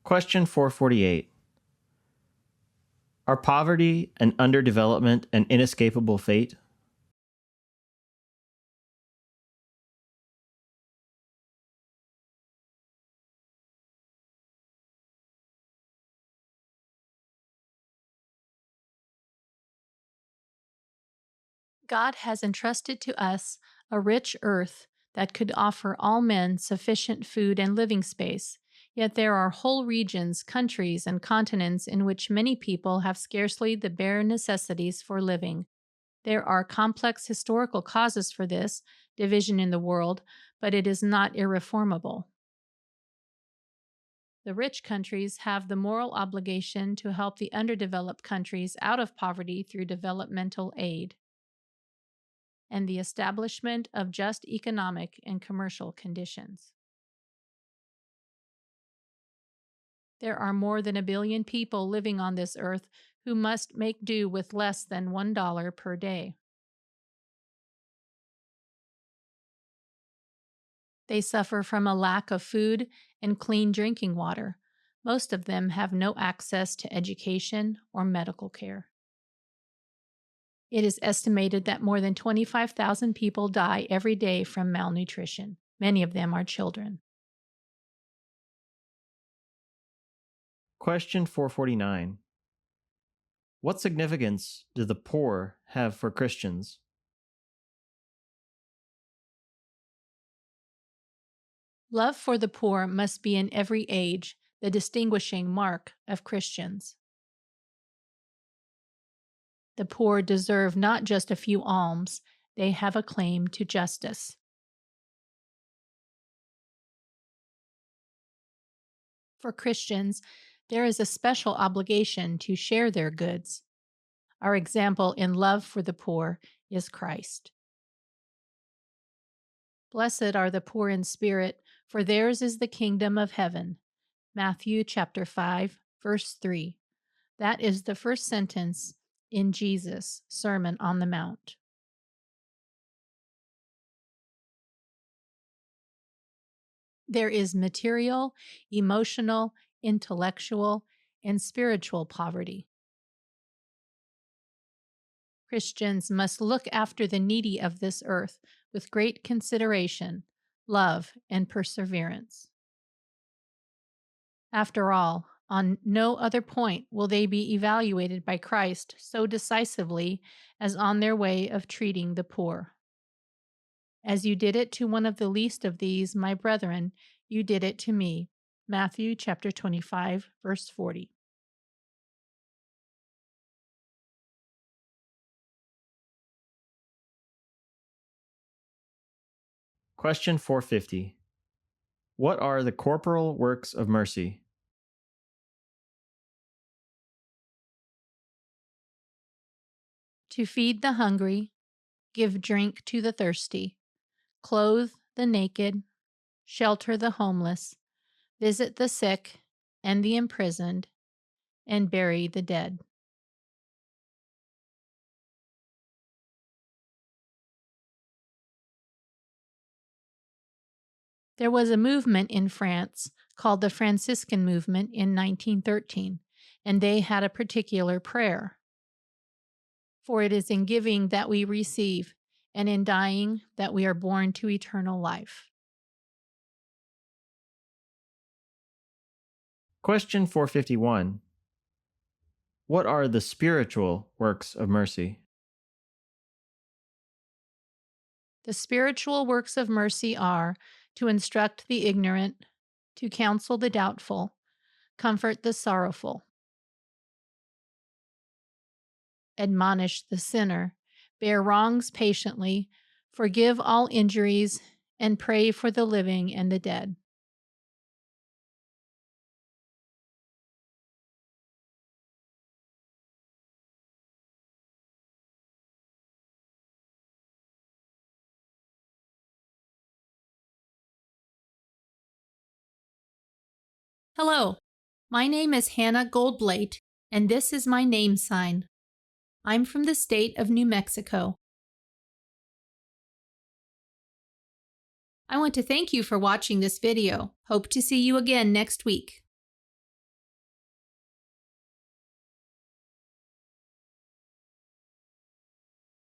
Question 448. Are poverty and underdevelopment an inescapable fate? God has entrusted to us a rich earth that could offer all men sufficient food and living space. Yet there are whole regions, countries, and continents in which many people have scarcely the bare necessities for living. There are complex historical causes for this division in the world, but it is not irreformable. The rich countries have the moral obligation to help the underdeveloped countries out of poverty through developmental aid and the establishment of just economic and commercial conditions. There are more than 1 billion people living on this earth who must make do with less than $1 per day. They suffer from a lack of food and clean drinking water. Most of them have no access to education or medical care. It is estimated that more than 25,000 people die every day from malnutrition. Many of them are children. Question 449. What significance do the poor have for Christians? Love for the poor must be in every age the distinguishing mark of Christians. The poor deserve not just a few alms, they have a claim to justice. For Christians, there is a special obligation to share their goods. Our example in love for the poor is Christ. Blessed are the poor in spirit, for theirs is the kingdom of heaven. Matthew chapter 5, verse 3. That is the first sentence in Jesus' Sermon on the Mount. There is material, emotional, intellectual, and spiritual poverty. Christians must look after the needy of this earth with great consideration, love, and perseverance. After all, on no other point will they be evaluated by Christ so decisively as on their way of treating the poor. As you did it to one of the least of these, my brethren, you did it to me. Matthew chapter 25, verse 40. Question 450. What are the corporal works of mercy? To feed the hungry, give drink to the thirsty, clothe the naked, shelter the homeless, visit the sick and the imprisoned, and bury the dead. There was a movement in France called the Franciscan movement in 1913, and they had a particular prayer. For it is in giving that we receive, and in dying that we are born to eternal life. Question 451. What are the spiritual works of mercy? The spiritual works of mercy are to instruct the ignorant, to counsel the doubtful, comfort the sorrowful, admonish the sinner, bear wrongs patiently, forgive all injuries, and pray for the living and the dead. Hello, my name is Hannah Goldblate, and this is my name sign. I'm from the state of New Mexico. I want to thank you for watching this video. Hope to see you again next week.